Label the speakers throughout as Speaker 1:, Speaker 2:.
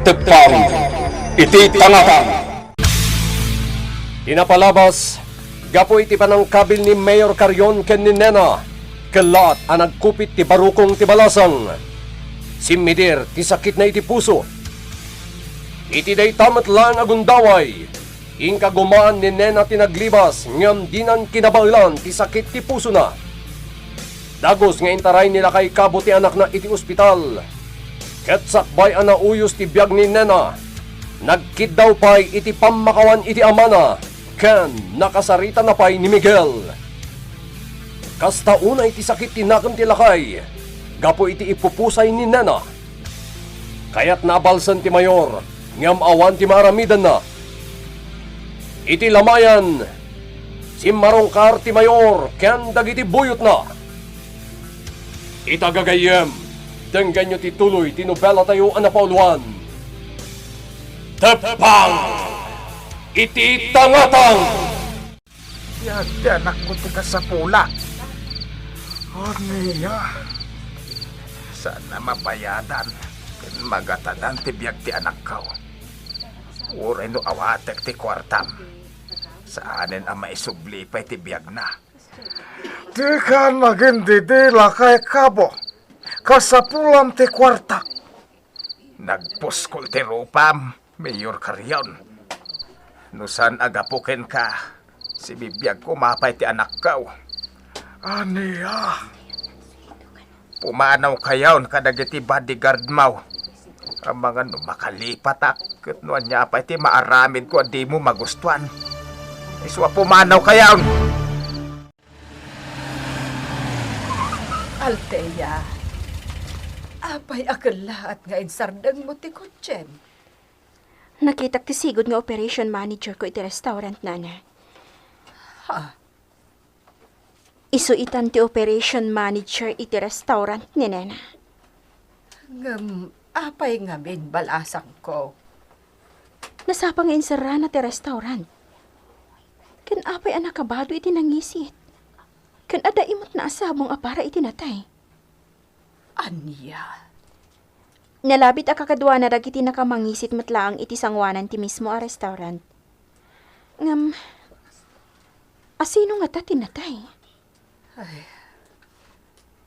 Speaker 1: tagpang iti tangatan. Tinapalabas, gapo iti panangkabil ni Mayor Carion ken ni Nena, kalat ang nagkupit ti barukong ti balasang. Simidir ti sakit na iti puso. Iti day tamat lang agundaway, ingka gumaan ni Nena tinaglibas, ngam dinan kinabailan ti sakit ti puso na. Dagos nga intaray nila kay kabo ti anak na iti ospital. Ket sakbay ang nauyos ti biyag ni Nena. Nagkid daw pa'y iti pamakawan iti amana. Ken nakasarita na pa'y ni Miguel. Kasta una iti sakit tinakam ti lakay. Gapo iti ipupusay ni Nena. Kaya't nabalsan ti Mayor. Ngam awan ti maramidan na. Iti lamayan. Si marongkar ti Mayor. Ken dagiti buyot na. Itagagayem. Denggan nyo tituloy, tinobela tayo anapauluan. Tepang! Iti tangatang!
Speaker 2: Yan ako ti kasapula. O niya. Sana mabayadan. Magatadan ti biyag ti anak ko. Uray no awatek ti kwartam. Saanin ang maisubli pa ti biyag na. Di ka magindidila kay kabo. Kasapulam ti kwartak. Nagpuskol ti rupam, Mayor Carion. Nusan agapuken ka, si bibiyag ko mapay ti anak ko. Aniya? Pumanaw kayaw kadagiti bodyguard mo. Ang mga makalipatak, kat nuan niya pa ti maaramin ko di mo magustuhan. Iswa pumanaw kayaw.
Speaker 3: Althea, apay akal lahat nga insardang mo ti kutsem.
Speaker 4: Nakitak ti sigod nga operation manager ko iti restaurant, Nana.
Speaker 3: Ha?
Speaker 4: Isuitan ti operation manager iti restaurant ni Nena.
Speaker 3: Apay nga min balasang ko.
Speaker 4: Nasapa nga insara na ti restaurant. Ken apay anak kabado iti nangisit. Ken ada imot na asabong apara iti natay.
Speaker 3: Anya?
Speaker 4: Nalabit a kakadwa na dagiti nakamangisit matlaang iti sangwanan ti mismo a restaurant. Ngam, asino nga ta tinatay?
Speaker 3: Ay,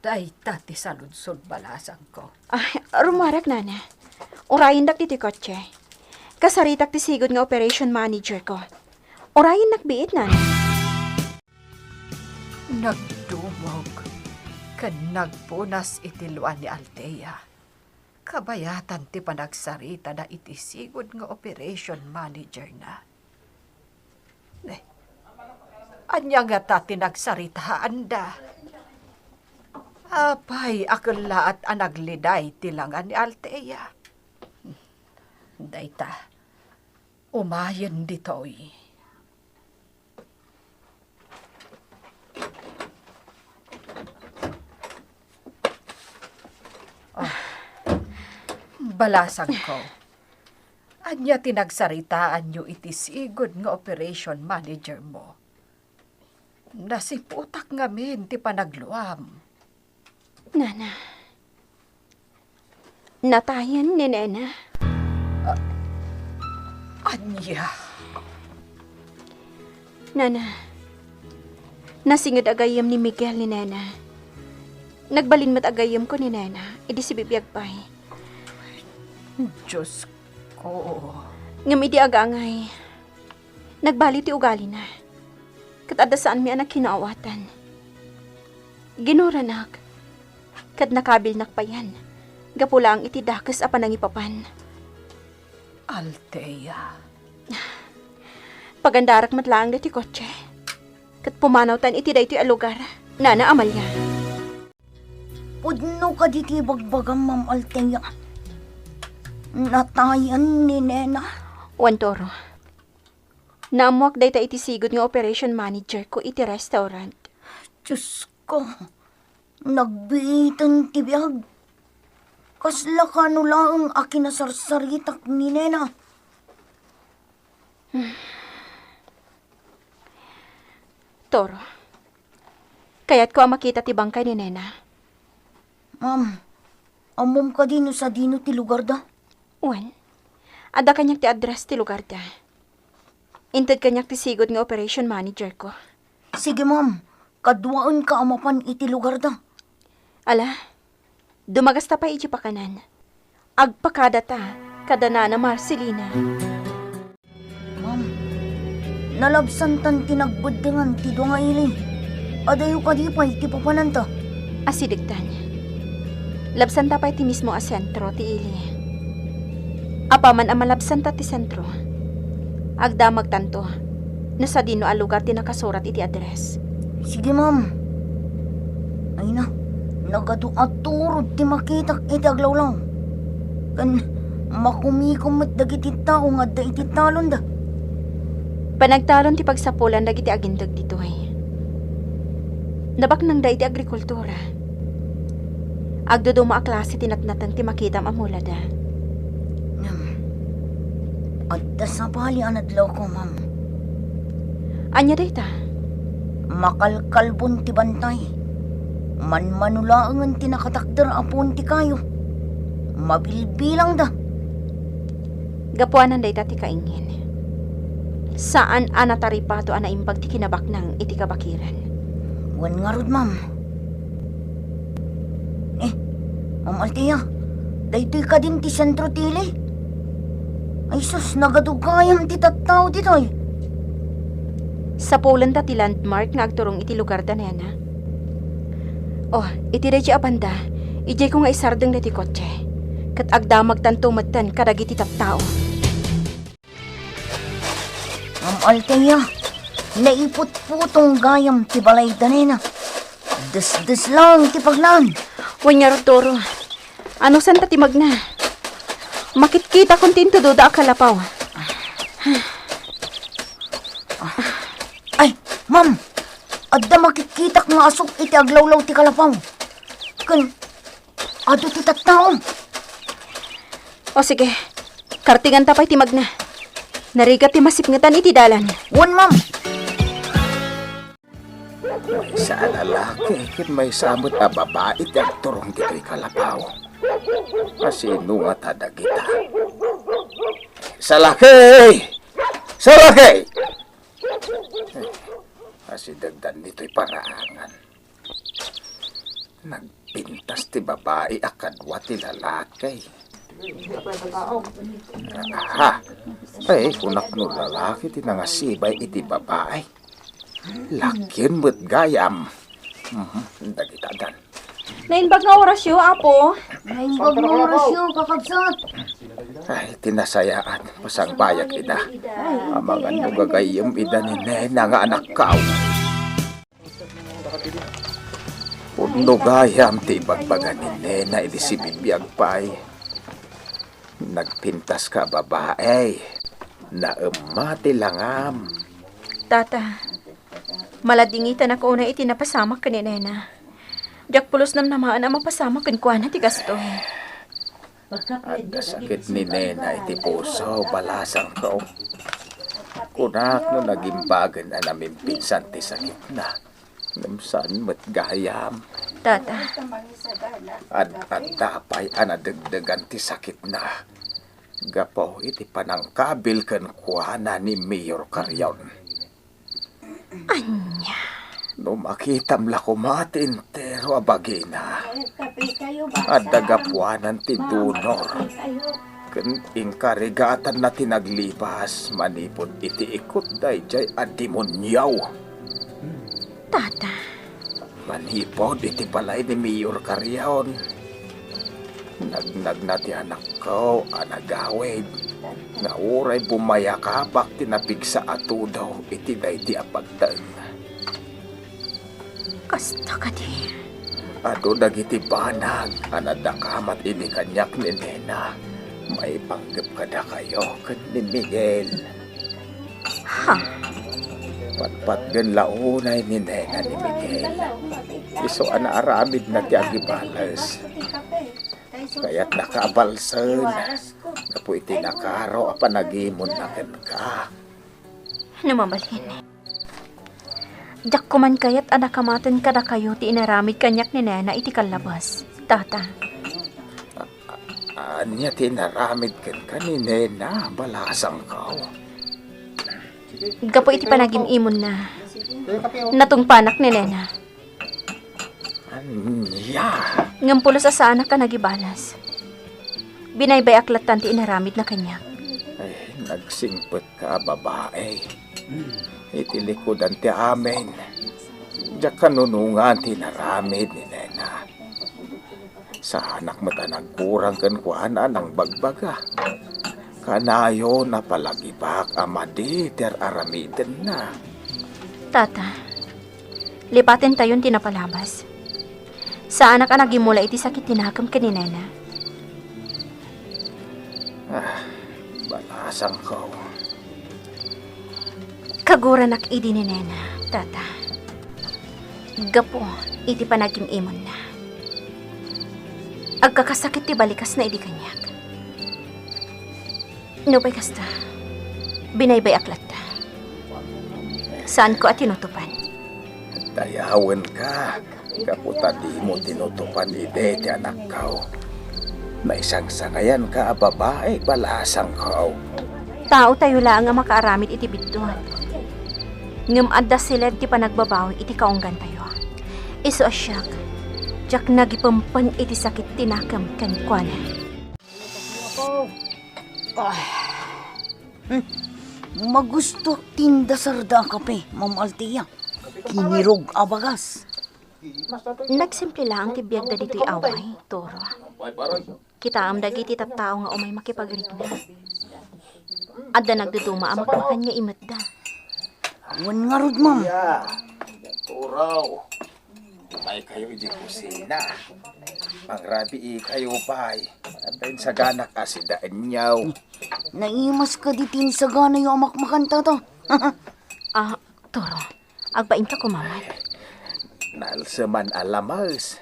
Speaker 3: day tati sa lunsod balasang ko.
Speaker 4: Ay, rumarak, Nana. Urayin dak ti kotse. Kasaritak ti sigod nga operation manager ko. Urayin nakbiit, Nana.
Speaker 3: Nagdumog. Kan nagpunas iti luan ni Althea. Kabayatan ti panagsarita na iti sigod nga operation manager na. Anya nga ta tinagsaritaan da. Apay akala at anagliday tilangan ni Althea. Dayta, umayon ditoy. Balasang ko. Anya tinagsaritaan nyo iti sigod nga operation manager mo. Nasiputak nga min ti panagluam.
Speaker 4: Nana. Natayan ni Nena.
Speaker 3: Anya?
Speaker 4: Nana. Nasingad agayam ni Miguel ni Nena. Nagbalin mat agayam ko ni Nena. Idi si bibiyag pa'y.
Speaker 3: Diyos ko.
Speaker 4: Ngam idi agangay. Nagbali ti ugali na. Katada saan mi anak kinaawatan. Ginuranak. Kad nakabil nakpayan. Gapula ang iti dakas apa nang ipapan.
Speaker 3: Althea.
Speaker 4: Pagandarak matlaang dati kotse. Kat pumanaw tan iti da iti alugar. Nana Amalia.
Speaker 5: Pudno ka diti bagbagam, Ma'am Althea. Natayan ni Nena.
Speaker 4: Wantoro. Naamuak day ta iti sigod nga operation manager ko iti restaurant.
Speaker 5: Diyos ko. Nagbiitan ti biyag. Kasla ka no lang akin na sarsaritak ni Nena.
Speaker 4: Toro. Kaya't ko ang makita ti bangkay ni Nena.
Speaker 5: Ma'am, amom ka din sa dino ti lugar da.
Speaker 4: Wan, Ada kanyak ti address ti lugar da. Inted kanyak ti sigod nga operation manager ko.
Speaker 5: Sige, ma'am. Kaduaan ka amapan iti lugar da.
Speaker 4: Ala, dumagas ta pa iti pakanan. Agpakada ta, kadana na Marcelina.
Speaker 5: Ma'am, nalabsan tan tinagbudingan ti nga ili. Adayo ka di pa iti papananta.
Speaker 4: Asidigtan. Labsan ta pa iti mismo a sentro ti ili. Apaman ang malabsan ta ti sentro. Agdamag tanto, nasa dino a lugar ti nakasurat iti address.
Speaker 5: Sige, ma'am. Ay na, nagadu at turod ti makitak iti aglawlaw. Kan makumikumot dagiti tao nga da iti talon da.
Speaker 4: Panagtalon ti pagsapulan dagiti agindag ditoy. Nabak nang da iti agrikultura. Agduduma a klase tinatnatan ti makitam amula da.
Speaker 5: At dasapali anadlaw ko, ma'am.
Speaker 4: Anya day ta?
Speaker 5: Makalkalbon ti bantay. Manmanulaangan ti nakatakder apon ti kayo. Mabilbilang da.
Speaker 4: Gapuanan day ta ti kaingin. Saan anataripato anaimbag ti kinabak ng iti kabakiran?
Speaker 5: Wan nga rod, ma'am. Ma'am Althea, daytoy ka din ti sentro tili. Ay sus, nagadugayam ti tattao ditoy.
Speaker 4: Sa Poland ta ti landmark nga agturong iti lugar da nena. Oh, iti reji abanda, ijay ko nga isardeng na ti kotse. Kat agdamag tanto matan kadagiti tattao.
Speaker 5: Ma'am Althea, naiput-putong gayam ti balay danena. Des-des lang ti paglan.
Speaker 4: Wanya Toro, ano santa ti magna? Makit-kita kung tintudo da akalapaw.
Speaker 5: Ay, ma'am, adda makikitak nga asok iti aglawlaw ti kalapaw. Kan, ado ti tattao.
Speaker 4: O sige, kartingan tapay ti magna. Narigat ti masipngatan iti dalan.
Speaker 5: Wan, ma'am.
Speaker 2: May sa lalaki, kin may samot na babae ti agturong dito'y kalapaw. Masino nga tada kita. Salaki! Salaki! Kasi dagdan nito'y paraangan. Nagpintas ti babae akadwa ti lalaki. Aha! Ay, kunak no lalaki ti nangasibay iti babae. Lakyan mo't gayam. Dagitadan.
Speaker 4: Nainbag nga orasyo, apo.
Speaker 5: Naimbag mo orasyo, kakabsat.
Speaker 2: Ay, tinasayaan. Pasang bayag ida. Amangan mo gagayam ida ni Nena nga anak kao. Puno gayam ti ibagbaga ni Nena iti si bibiyag pa'y. Nagpintas ka babae. Naemati langam.
Speaker 4: Tata, maladingitan ako una iti napasamak ka ni Nena. Diyak pulos nam namaan ang mapasamak kan kuana ti gasto.
Speaker 2: At sakit ni Nena iti puso, balasang ko. Kunak no nagimbagan na namin pinsan ti sakit na. Namsan mat gayam.
Speaker 4: Tata,
Speaker 2: At dapay anadagdagan ti sakit na. Gapaw iti panangkabil kan kuana ni Mayor Carrion.
Speaker 4: anya.
Speaker 2: No makitam la kumatin pero abagina. At dagapuanan ti Dunor. Ken ingkarigatan na tinaglipas manipod iti ikot dayjay at demonyaw.
Speaker 4: Tata,
Speaker 2: Manipod iti balay ni Mayor Carrion. Nagnag na ti anak ko, anagawid. Nga uray bumayakabak tinapig sa ato daw iti dayti apagtang.
Speaker 4: kasta ka di.
Speaker 2: Ado dagiti banag, anadakamat ini kanyak ni Nena. May panggap kada kayo kan ni Miguel.
Speaker 4: Ha?
Speaker 2: Patpat gan launay ni Nena ni Miguel. Iso anaaramid na ti agibalas. Kaya't nakabalsan. Napo iti nakaraw apanagimon na ka.
Speaker 4: Numabalhin. Jak kuman kayat anakamatan kada kayo ti inaramid kanyak ni Nena iti kalabas. Tata.
Speaker 2: Anya tinaramid kan kaninena balasang kau.
Speaker 4: Gapo iti panagim-imon na. Natong panak ni Nena.
Speaker 2: Anya.
Speaker 4: Ngampulo sa anak ka nagibalas. Binaybay aklatan ti inaramid na kanya.
Speaker 2: Ay, nagsingpet ka, babae. Itilikodan ti amin. Diyak kanunungan tinaramid ni Nena. Sa anak mata nagkurang kan kuana ng bagbaga. Kanayo na palagibak amadi ter aramiden na.
Speaker 4: Tata, lipatin tayon tinapalabas. Sa anak ka nagimula iti sakit tinakam ka ni Nena.
Speaker 2: Balasang ko.
Speaker 4: Kaguranak idi ni Nena, tata. Gapo, iti panagim-imon na. Agkakasakit ti balikas na idi kanyak. Nupay kasta, binaybay aklat ta. Saan ko at tinutupan?
Speaker 2: Dayawan ka. Kaputa di mo tinutupan ide ti anak ko. Na isang sangayan ka, babae, balasang ko.
Speaker 4: Tao tayo lang nga makaaramid iti bidton. Ngam adda siled ti panagbabawi iti kaunggan tayo. Iso asyak, jak nagipampan iti sakit tinakam kan kuana.
Speaker 5: Magusto tinda sarda kape, Ma'am Althea. Kinirog abagas.
Speaker 4: Nagsimple lang ti biyag da dito'y away, Toro. Kita am dagiti tattao nga umay makipagrigna. Adda nagduduma amak makan nga imat da.
Speaker 5: Wan nga rod, ma'am.
Speaker 2: Turaw. May kayo di kusina. Pangrabi kayo pa'y. Andayin sa ganak asidaan niyaw.
Speaker 5: Naimas ka ditin sa gana yung amak makanta to.
Speaker 4: Toro, agbain ka kumamay.
Speaker 2: Nalsaman alamas.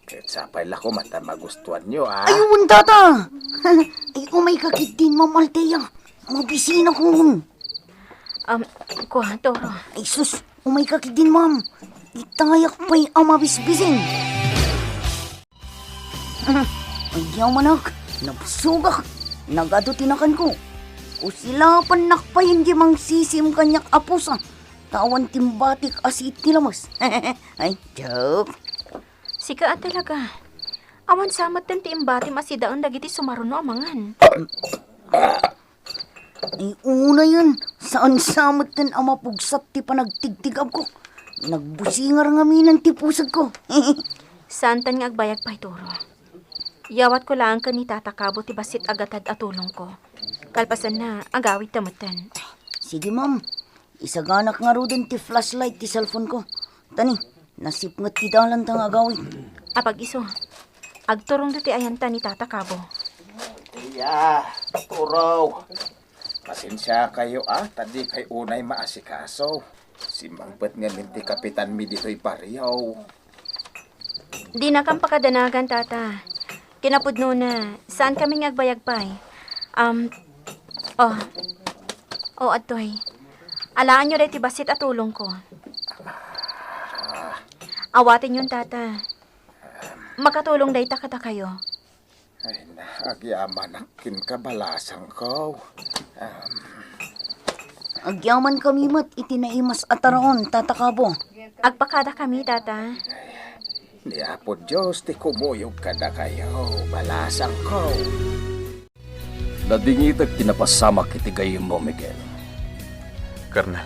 Speaker 2: Kahit sapay lako mata magustuhan nyo,
Speaker 5: Ayun, tata! Ay, umay kakit din, Ma'am Althea. Mabisina ko.
Speaker 4: Kuha, Toro.
Speaker 5: Ay, sus, umay kakit din, ma'am. Itayak pa'y amabisbisin. Ay, yamanak. Nabsugak. Nagado tinakan ko. Usilapan nakpayin di mang sisim kanyak apusa. Tawan timbatik asit tilamas. Ay, joke.
Speaker 4: Sika at talaga. Awan samat din ti imbati masidaon dagiti sumaruno amangan.
Speaker 5: Ay, una yan. Saan samat din ang mapugsat ti panagtigtigab ko. Nagbusingar nga minan ti pusag ko.
Speaker 4: Santan nga agbayag pa'y Toro. Yawat ko lang ka ni tatakabo ti basit agatad atulong ko. Kalpasan na agawit tamatan.
Speaker 5: Sige, ma'am. Isaganak nga ro din ti flashlight ti cellphone ko. Tani, nasipngat ti dalan tang agawin.
Speaker 4: Apag iso, agturong do ti ayanta ni tatakabo.
Speaker 2: Iya, turaw. Pasensya kayo tadi kay unay maasikaso. Simangpet nga minti kapitan mi dito'y pariyaw.
Speaker 4: Di na kang pakadanagan, tata. Kinapudno na, saan kami ngagbayag pa'y? Atoy. Alaan nyo rin ti basit at tulong ko. Awatin yun, tata. Makatulong day takata kayo.
Speaker 2: Ay na, agyamanakin ka balasang ko.
Speaker 5: Agyaman kami mat itinaimas ataraon, tatakabo.
Speaker 4: Agpakada kami, tata.
Speaker 2: Niapod Diyos, ti kumuyog ka na kayo, balasang ko.
Speaker 1: Nadingitag tinapasamak iti gayem mo, Miguel.
Speaker 6: Kernel,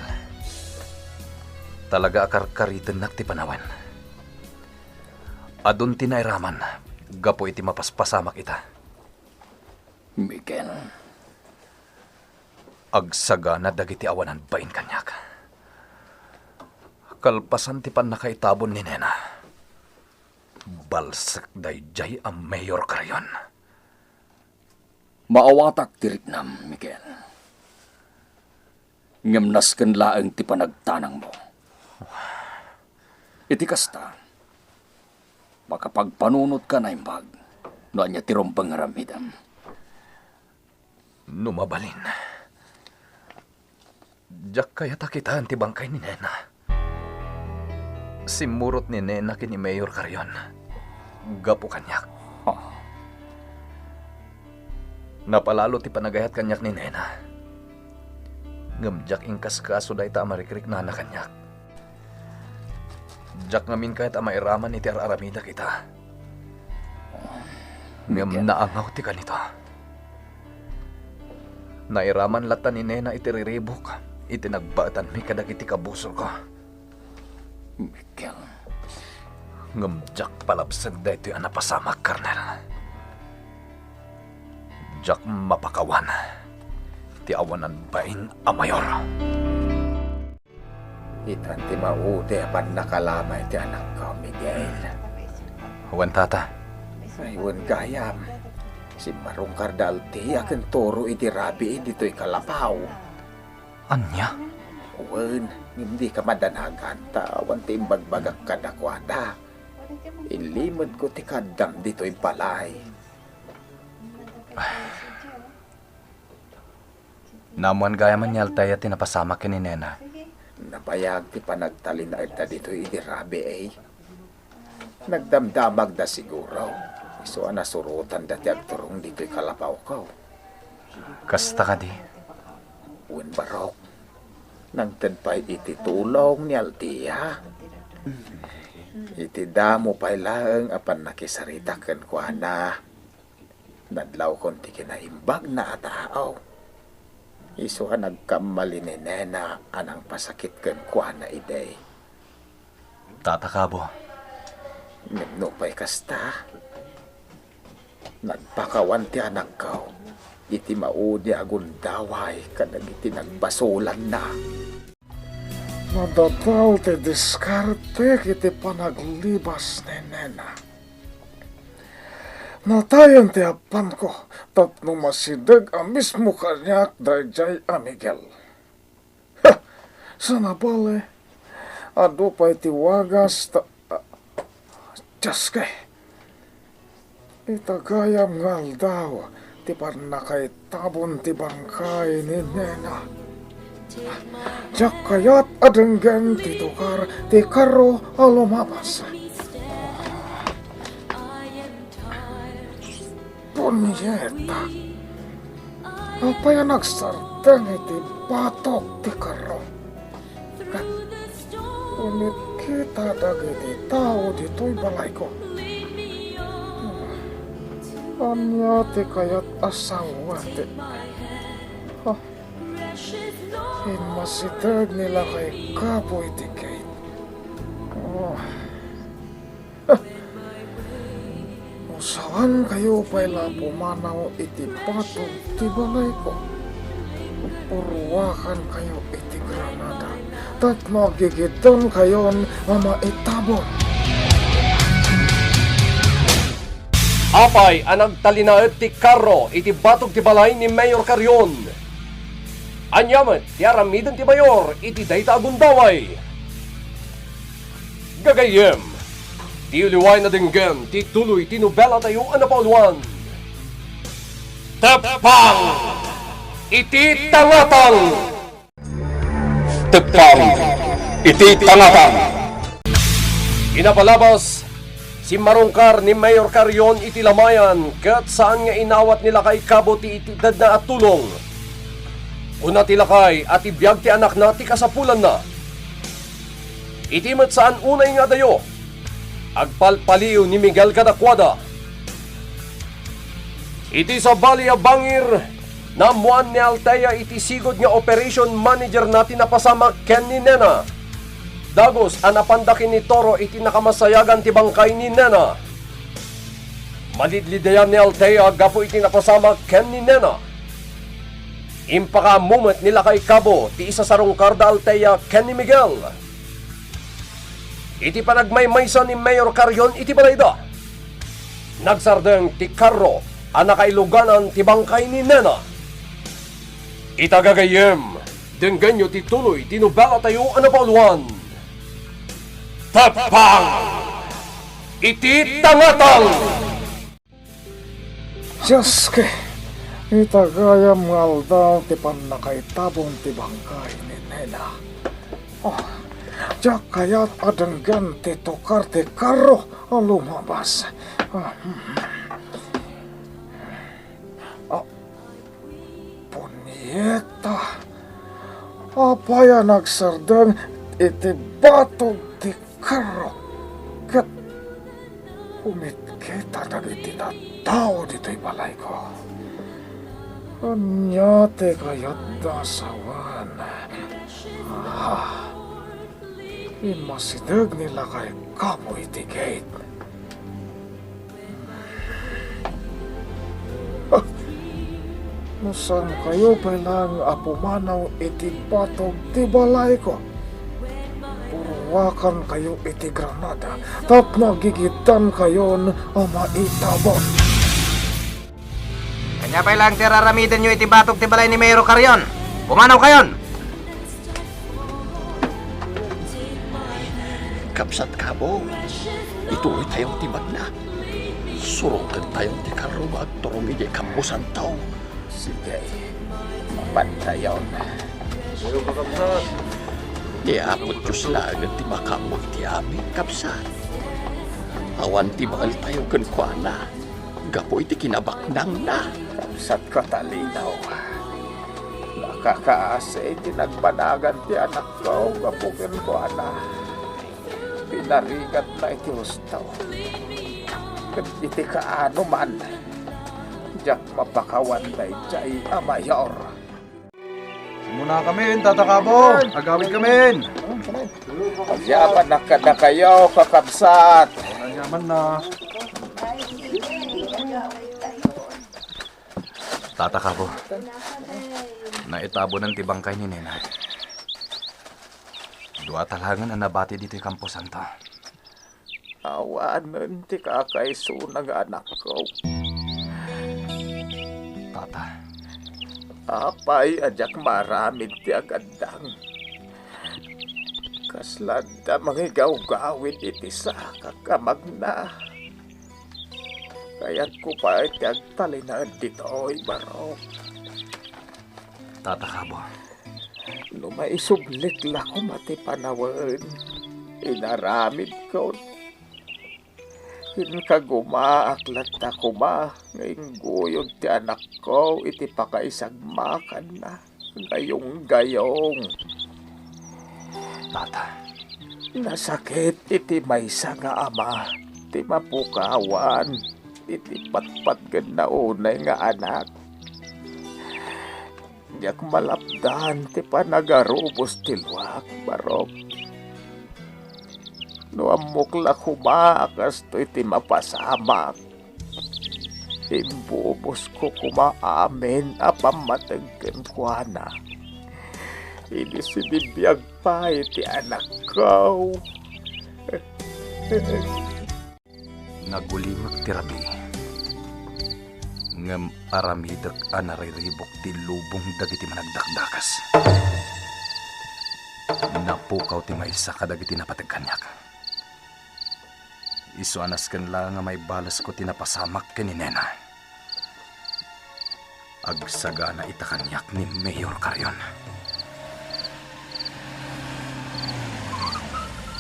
Speaker 6: talaga akarkaritan nak ti panawan. Adun tinairaman, gapo iti mapaspasamak ita.
Speaker 1: Miguel,
Speaker 6: Agsaga na dagiti awanan bain kanyak. Kalpasan ti pan nakaitabon ni Nena. Balsak dayjay ang mayor karayon.
Speaker 1: maawatak tiriknam, Miguel. Ngamnas ken laeng ti panagtanang mo. Iti kasta, makapagpanunot ka na imbag, no anya tirong pangaramidam.
Speaker 6: Numabalin. Diyak kaya takitaan ti bangkay ni Nena. Simurot ni Nena kini Mayor Carion. Gapo kanyak. Napalalo ti panagayat kanyak ni Nena. Ngamjak ingkas kaso day ta amarikrik na kanyak. Jak ngamin kahit amairaman iti araramida kita. Ngam naangaw ti kanito. Nairaman lata ni Nena iti riribok. Iti nagbatan mi kadag iti kabusor ko.
Speaker 2: Miguel,
Speaker 6: Ngamjak palabsag da ito yung napasamak, Karnel. Jak mapakawan. Ti awanan bain a mayor.
Speaker 2: itan ti maude apan nakalamay ti anak ko, Miguel.
Speaker 6: Huwan tata.
Speaker 2: Ayun gayam. Si Marungkar dalti akan turo iti rabi dito'y kalapaw.
Speaker 6: Anya?
Speaker 2: Uwan, hindi ka madanagan tawan ti imbagbagak kadakwada. Ilimod ko ti kadam dito'y balay.
Speaker 6: Namuan gaya man yaltay at tinapasama ni Nena.
Speaker 2: Napayag ti panagtalin na ita dito'y iti rabi eh. Nagdamdamag da siguro. So nasurutan dati agturong dito'y kalapaw ko.
Speaker 6: Kasta ka di.
Speaker 2: Uwan barok. Nagtanpay iti tulong ni Altia. Iti damo pa'y laeng apan nakisarita ken kuana. Nadlaw kon ti kinaimbag na ataaw. Iso ka nagkamali ni Nena anang pasakit ken kuana iday.
Speaker 6: Tatakabo.
Speaker 2: Nagno pa'y kasta. Nagpakawan ti anak ko. Iti maudi agundaway kadag iti nagbasulan na.
Speaker 7: Nadadal ti diskarte kiti panaglibas ni Nena. Natayan ti apan ko, tatno masidag ang mismo kanyak dayjay a Miguel. Ha! Sana bale, ado pa iti wagas Diyos kay. Itagayam ngal daw, ti parnakay tabon ti bangkay ni Nena. Diyak kayat adenggan ti tukar ti karo alumabas. Punyeta, apa yang nagsartang iti batok ti karo. Unit kita dagiti tao dito'y balay ko. Anya ti kayat asawa ti. Masitag nila kay kapoy ti Kate. Usawan kayo pa'y pumanaw iti patog ti balay ko. Purwakan kayo iti Granada. Tat magigitan kayon mamaitabon.
Speaker 1: Apay ang nagtalinaet ti karro iti batog ti balay ni Mayor Carrion. Anyaman ti aramiden ti Mayor iti dayta agundaway. Gagayem, ti uliway na dinggen ti tuloy ti nobela tayo anapauluan. Tepang! Iti tangatang! Tepang! Iti tangatang! Inapalabas si Marungkar ni Mayor Carrion iti lamayan kat saan nga inawat nila kay Cabo ti itidad na at tulong. Una ti lakay at ibiyag ti anak na ti kasapulan na. Itimat saan unay nga dayo. Agpalpaliw ni Miguel Cadacuada. Iti sa Balia Bangir na muan ni Altea iti sigod nga operation manager natin na pasama ken ni Nena. Dagos anapandakin ni Toro iti nakamasayagan ti bangkay ni Nena. Malidlidayan ni Altea gapo iti napasama ken ni Nena. Impakamumet nila kay Cabo ti isa sa Rungkarda Altea ken ni Miguel. Iti panagmaymaysa ni Mayor Carrion iti balayda. Nagsardeng ti karro ang nakailuganan ti bangkay ni Nena. Itagagayem, dengganyo ti tuloy tinubala tayo anapauluan. Tapang! Iti tangatang!
Speaker 7: Diyos ke, itagayam ngal daw ti panakaitabon ti bangkay ni Nena. Diyak kayat adenggan ti tukar ti karo lumabas. Eta, apaya nagsardang iti batog ti karo. Kat umitkita na iti na tao dito'y balay ko. Anya te kayat dasawan. Imasidag nila kay kapo iti gate. Saan kayo palang apumanaw iti batog ti balay ko? Purwakan kayo iti granada, tap nagigitan kayon maitabot.
Speaker 8: Kanya pa lang tiraramitin nyo iti batok ti balay ni Mayor Carrion. Pumanaw kayon!
Speaker 9: Kapsat kabo, ituloy tayong tibag na. Surukan tayong ti karuma at turong iti kampusan tao.
Speaker 2: Sige, mapantayaw na.
Speaker 9: Iapot Diyos lang at ti makamag ti aming kapsat. Awan ti bakal tayo kankwana. Gapo iti kinabaknang na.
Speaker 2: Kapsat ka talinaw. Nakakaase iti nagbanagan ti anak ko. Gapukin ko ana. Pinarigat na iti ustaw. Kat iti kaano man. Diyak mapakawan na iti amayor.
Speaker 6: Muna kami, Tata Kabo. Agawid kami.
Speaker 2: Yaman na kayo, kakabsat.
Speaker 6: Nanyaman na. Tata Kabo, naitabo ng tibangkay ni Nena. Dua talangan na nabati dito yung Kampo Santa.
Speaker 2: Awanan ti kakaisunang anak ko.
Speaker 6: Tata,
Speaker 2: Apay ajak maramid ti agandang. Kaslanda mangigaw-gawin iti sa kakamagna. Kaya't ko pa iti agtalinaan dito'y barok.
Speaker 6: Tata Kabo,
Speaker 2: Lumaisublik la ko mati panawan. Inaramid ko. Hinkaguma aklat na kuma. Ngayong guyod ti anak ko iti pakaisagmakan na. Gayong-gayong.
Speaker 6: Tata,
Speaker 2: Nasakit iti maysa nga ama. Ti mapukawan. Iti patpat na unay nga anak. Diyak malapdan ti panagarubos ti luwak barok. No amukla kumaakas to iti mapasamak. Imbubos ko kumaamin apamatagkan ko na. Ini sinibiyag pa iti anak ko.
Speaker 6: nagulimag ti rabi. Ngem aramidak anariribok ti lubong dagiti managdakdakas. Napukaw ti maysa kadagiti napatagkanyak. Isuanas kan lang nga may balas ko tinapasamak ken ni Nena. Agsagana itakanyak ni Mayor Carrion.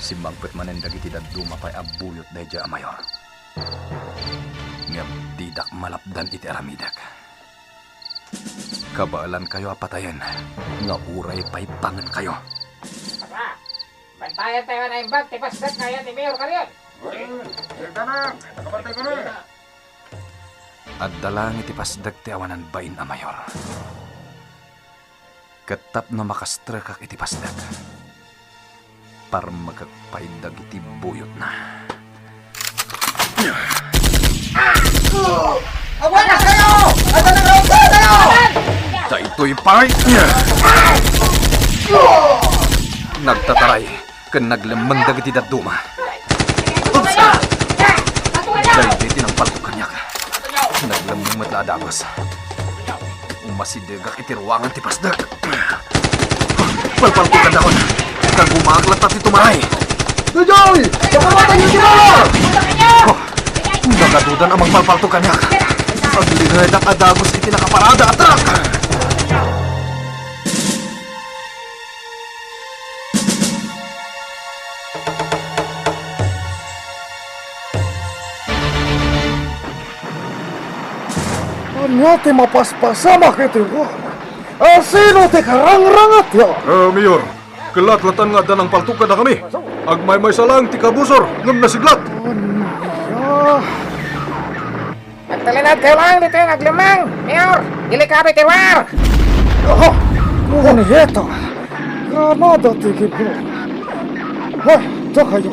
Speaker 6: Si Magpet manen dagiti daduma pay abuyot dayja a Mayor. Ngem didak malapdan iti aramidak. Kabaalan kayo apatayan nga uray pay pangan kayo.
Speaker 10: Apa? Bantayan tayo na imbag, tipasdat kaya ni Mayor Carrion.
Speaker 6: At dalang iti pasdag ti awanan bain a Mayor. Katap na makastrakak iti pasdag. Para magkakpaidag iti buyot na.
Speaker 10: Awanas kayo! Ata na kayo!
Speaker 6: Sa ito'y pay! Nagtataray, kan naglamang dagiti daduma. Dahil diti ng palko kanyak. Naglamang matladagos. Umasidegak iti ruangan ti pasdag. Palpalko ka daon. Kagumaglat at itumaray. Dujoy! Kapamatan niyo sila! Oh, nagadudan amang palpalto kanyak. Ang linredak adagos iti nakaparada atak!
Speaker 7: Anya ti mapaspasama kiti ruangan. Sino ti karangrangat yo?
Speaker 6: Mayor, kelat-latan nga danang paltukan na kami. Agmay-may salang ti kabusor, ngam nasiglat.
Speaker 7: Ya,
Speaker 10: Nagtalinad kayo lang dito yung naglimang. Mayor, dili kami tiwar.
Speaker 7: kung ito, Kanada ti gibro. Hoy, do kayo.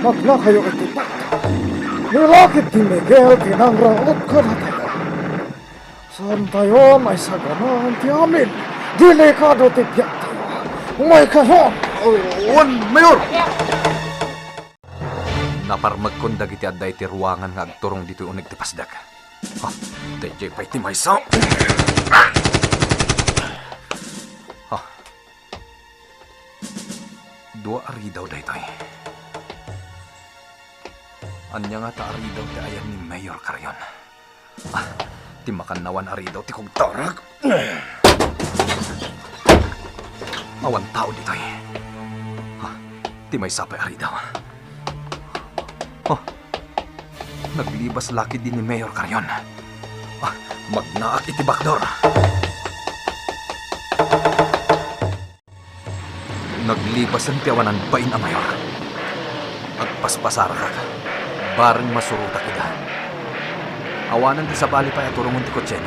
Speaker 7: Magna kayo itipat. Nilakit ni Miguel tinangraot ka na tayo. Saan tayo may saganahan ti amin? Delikado ti biyak tayo. Umay kayo.
Speaker 6: Mayor!
Speaker 2: Naparmag kon dagiti adday ti ruangan nga agturong dito unig ti pasdak. DJ pa'y ti maysa. Dua aridaw daytoy. Anya nga ta aridaw ti ayan ni Mayor Carrion. Ti makanawan aridaw ti kong tarag. Awan tao ditoy. Ti maysa pa'y aridaw. Naglibas laki din ni Mayor Carrion. Magnaak iti bakdor. Naglibas ang tiyawanan bain a Mayor. At paspasara ka. Barang masuruta kita. Awanan ti sa bali pa turungon ti kotsen.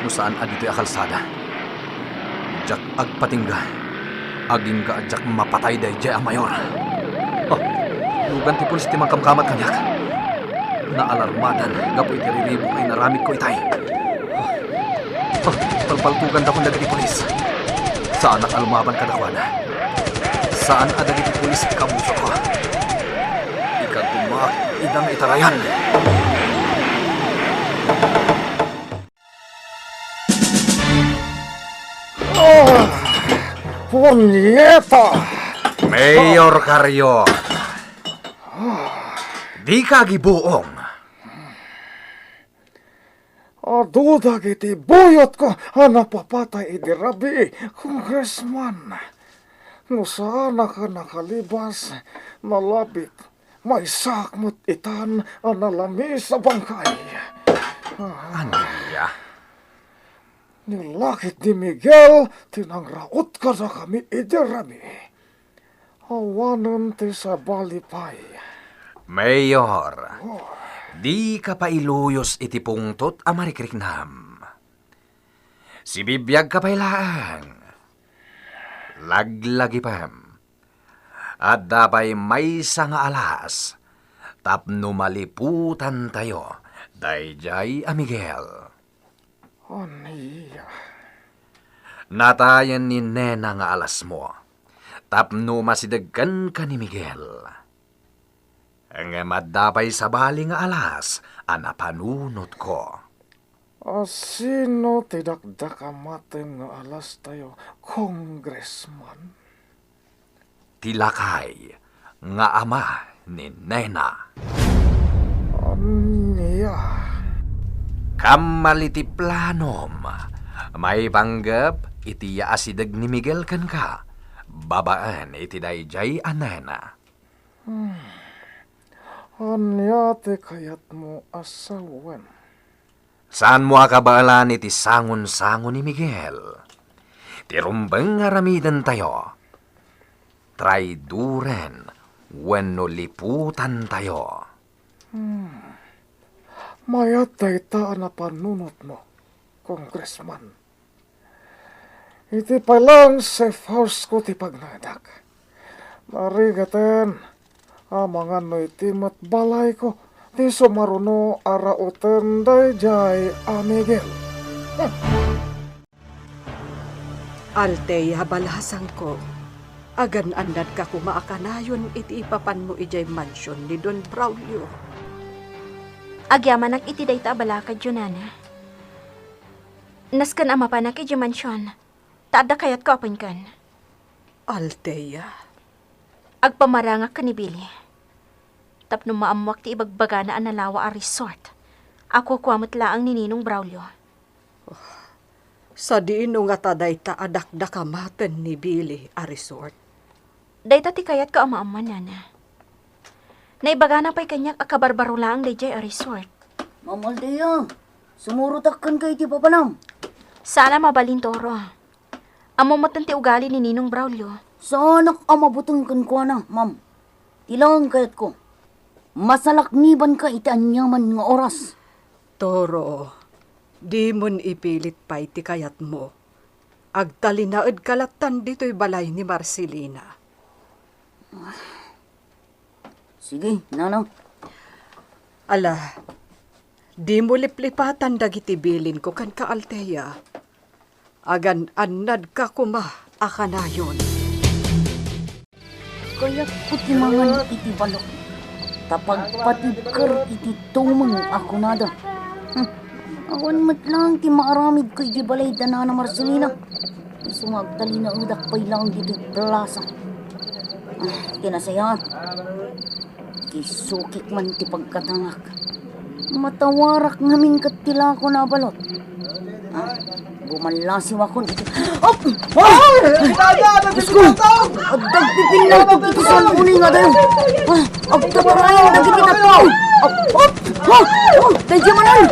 Speaker 2: No saan adito'y akalsada. Jak agpatingga. Aging ka adjak mapatay day jay a Mayor. Lugan ti pulis ti mangkamkamat kanyak. Naalarmadan, gapoy ti riribo kay naramid ko itay. Palpaltugan da kong dagiti pulis. Saan nakalumaban ka dakwana? Saan adagiti pulis ti kabuso ko? Ikagumak, idang itarayan.
Speaker 7: Punyeta!
Speaker 2: Mayor Carrion, di ka gibuong.
Speaker 7: Duda kiti buyot ko napapatay idirabi, Congressman. No sana ka nakalibas, nalapit, may sakmot itan nalami sa bangkay.
Speaker 2: Anya?
Speaker 7: Nilakit ni Miguel, tinangraot ka sa kami idirabi. Awanan ti sa balipay.
Speaker 2: Mayor, di ka pa iluyos iti pungtot a marikriknam. Si bibiyag ka pa ilaan. Laglagi pam. At dapay may nga alas. Tapno maliputan tayo. Dayjay a Miguel.
Speaker 7: Aniya.
Speaker 2: Natayan ni Nena nga alas mo. Tapno masidagkan ka ni Miguel. Ang madapay sa bali nga alas, anapanunot ko.
Speaker 7: Sino tidakdakamaten nga alas tayo, Congressman?
Speaker 2: Tilakay nga ama ni Nena.
Speaker 7: Aniya.
Speaker 2: Kamaliti planom. May panggap iti asidag ni Miguel kan ka. Babaan iti dayjay a Nena.
Speaker 7: Anya te kayat mo asawan.
Speaker 2: Saan mo akabalan iti sangon-sangon ni Miguel? Tirumbang aramidan tayo. Traiduren, wenno liputan tayo.
Speaker 7: Mayat dayta na panunot mo, Congressman. Iti palang safe house ko ti pagnadak. Marigaten, amangan no iti matbalay ko. Ti sumaruno arauten dayjay a Miguel.
Speaker 3: Alteya balhasan ko. Agan andad ka kumaakanayon iti ipapan mo ijay mansion ni Don Braulio.
Speaker 4: Agyamanak iti dayta balakad yun, Nana. Naskan ama panak iti mansyon. Taada kayat ko apin kan.
Speaker 3: Alteya.
Speaker 4: Agpamarangak ka ni Billy. Tapno maamwak ti ibagbaga na analawa a resort. Ako kuamot laang ni Ninong Braulio.
Speaker 3: Sa diino nga taday ta adakdakamaten ni Billy a resort.
Speaker 4: Dayta ti kayat ka ama-ama, Nana. Naibaga na pa'y kanyak akabarbaro laang dayjay a resort.
Speaker 5: Mamaldeya, sumurutakkan kay ti papanam.
Speaker 4: Sana mabalin toro. Amo mo ti ugali ni Ninong Braulio.
Speaker 5: Sa anak amabutang kan ko na, ma'am. Tilang kayat ko. Masalakniban ka iti anyaman nga oras.
Speaker 3: Toro, di mon ipilit pa iti kayat mo. Agtalinaed kalatan dito'y balay ni Marcelina.
Speaker 5: Sige, nano.
Speaker 3: Ala, di mo liplipatan dagiti bilin ko kan ka Althea. Agan anad ka kuma akanayon.
Speaker 5: Kaya ko timangan iti balok. Tapag patibker iti tumang ako nada. Awan mat lang ti maaramid ko iti balay danana Marcelina. Isumagtali na udak pa'y lang dito plaza. Kinasaya. Kisukik man ti pagkatangak. Matawarak ngamin kat tila ko na balot. Bumalasiw ako iti... Oh! Diyos ko! Agdag pipin na ito iti sa uling nga dayo. Agtabarayan na giti na po. Dahil manan!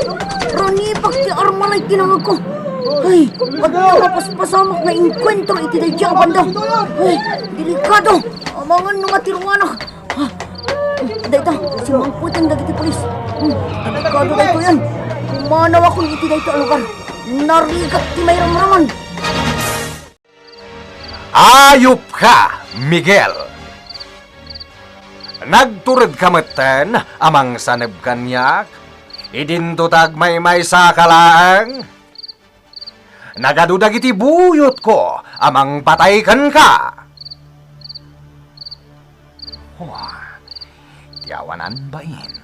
Speaker 5: Ranipak ti armalay tinangag ko. Ay, pagkapaspasamak na inkwentro iti dahil siya banda. Ay, delikado. Amangan nung matiruanak. Dahita, si Mangputan dagiti polis. Delikado dahito yan. Kumanaw akong iti dahito ang lugar. Narigat ti may ramraman.
Speaker 2: Ayup ka, Miguel! Nagturid kameten amang sanib kanyak, idintutag may sa kalaang. Nagadudag iti buyot ko, amang patay kan ka. Tiyawanan bain.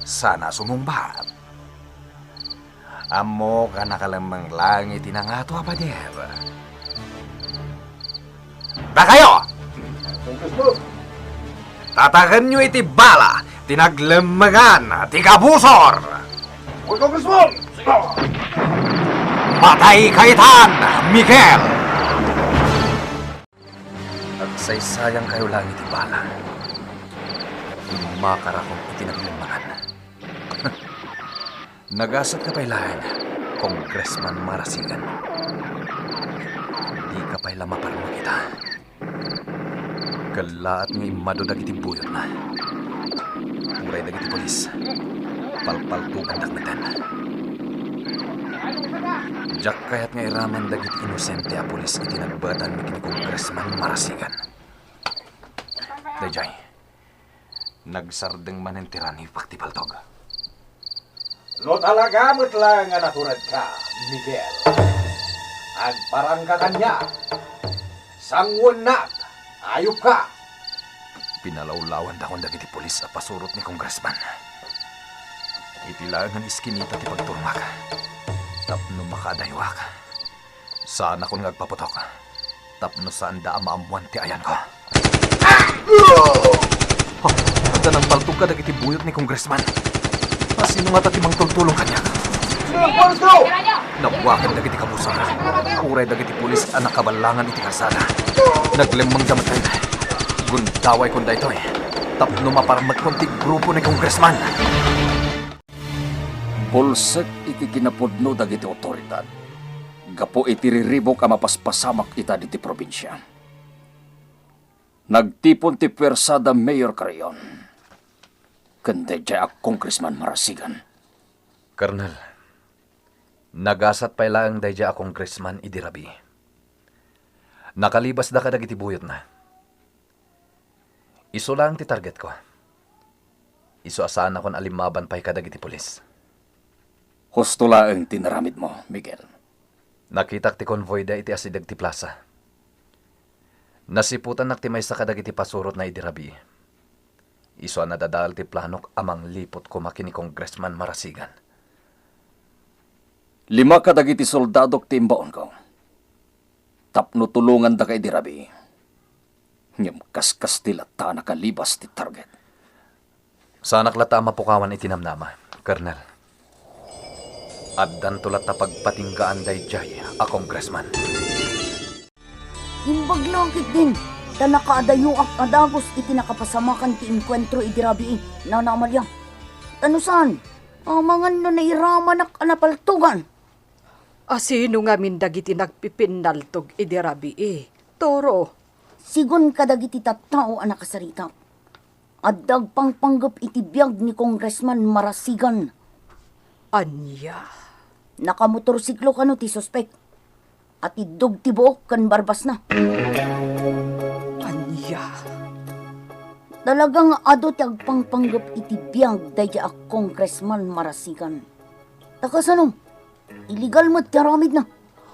Speaker 2: Sana sumumbat. Amo ka nakalamang langit inangato apa der. Da kayo! Tatagan nyo iti bala, tinaglemagan, tigabusor! Patay kaitan, Miguel! At saysayang kayo lang iti bala. Umakara kong itinaglemagan. Nagasat ka pailahan, Congressman Marasigan. Di ka paila maparma kita. Kalaat nga imado dagiti buyot na. Uray dagiti polis. Palpaltukan daknatan. Jak kayat nga iraman dagiti inosente a polis iti nagbatan ni Congressman Marasigan. Dayjay, nagsardeng manentiran ni Paktipaltog. Lo talaga mo't lang nga naturad ka, Miguel. Agparang ka kanya. Sangwanak, ayop ka. Pinalawlawan dakon dagiti polis a pasurot ni Congressman. Itilangan iskinita ti pagturmak. Tapno makadaywak. Saan ako nagpaputok. Tapno saan da maamuan ti ayan ko. Pagda nang baltog ka dagiti buyot ni Congressman. Sino nga tatimang tultulong kanya? Nawakan dagiti kabusa. Uray dagiti pulis ang nakabalangan iti karsada. Naglemang damatay. Gundaway kung da ito eh. Tapno maparmat konti grupo ni Congressman.
Speaker 9: Pulsek iti kinapudno dagiti otoridad. Gapo iti riribok a mapaspasamak ita diti probinsya. Nagtipon ti persada Mayor Carrion. Kanda dya ak Congressman Marasigan.
Speaker 2: Colonel, nagasat pa ilang daya ak Congressman idirabi. Nakalibas da ka dagiti buyot na. Iso lang ti target ko. Iso asaan akong alimaban pa'y kadagiti polis.
Speaker 9: Husto laeng tinaramid mo, Miguel.
Speaker 2: Nakitak ti convoy da iti asidag ti plaza. Nasiputan naktimay sa kadagiti pasurot na idirabi. Iso na dadal ti planok amang lipot ko makini Congressman Marasigan.
Speaker 9: 5 ka dagiti soldadok ti imbaon ko. Tapno tulungan da kay dirabi. Ngem kaskas ti lata nakalibas ti target.
Speaker 2: Sanak lata mapukawan itinamnama, Colonel. Addan tulat na pagpatinggaan day jay a Congressman.
Speaker 5: Imbaglangkit din. Da nakaadayo ak adagos iti nakapasamakan ti inkwentro idirabi Nana Amalia. Tanusan, amangan no nairaman ak anapaltugan.
Speaker 3: Asino nga mindagiti nagpipinaltog idirabi Toro.
Speaker 5: Sigon kadagiti tattao anak kasarita. Addag pangpanggap iti biyag ni Congressman Marasigan.
Speaker 3: Anya.
Speaker 5: Nakamotorsiklo kano ti suspek. At idog ti buok kan barbas na.
Speaker 3: Anya.
Speaker 5: Talagang ado ti agpangpanggap iti biyag daya ak Congressman Marasigan. Takasanong, illegal mo ti aramid na.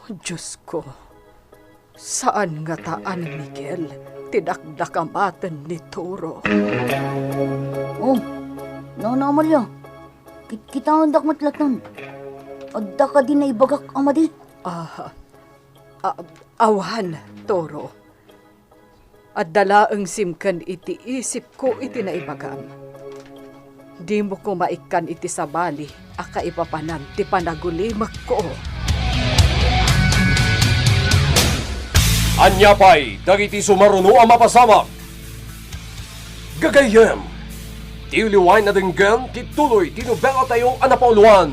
Speaker 3: Diyos ko. Saan nga taan, Miguel? Tinakdakamatan ni Toro.
Speaker 5: Oh, Nana Amalia. Kita ang dakmatlatan. Adda ka din na ibagak amadi.
Speaker 3: Awan, Toro. At dalaang simkan iti isip ko iti naibagam. Di mo ko maikan iti sabali, aka ipapanan ti panagulimak ko.
Speaker 1: Anya pa'y dagiti sumaruno ang mapasamak. Gagayem, ti uliwain na dinggan, ti tuloy, ti nobela tayo anapauluan.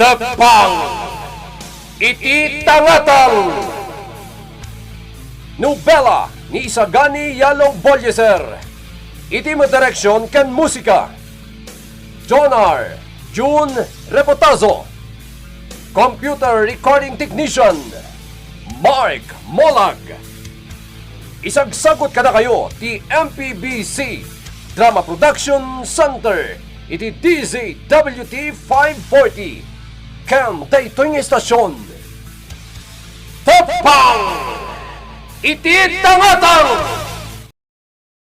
Speaker 1: Tepang! Iti tangatang! Nobela ni Isagani Yalo Bolyeser. Iti direksyon kan musika. Jonar June Repotazo. Computer Recording Technician Mark Molag. Isagsagot kada kayo ti MPBC Drama Production Center iti DZWT 540 Cam Daytoy nga Estasyon. Tepang! Iti tangatang!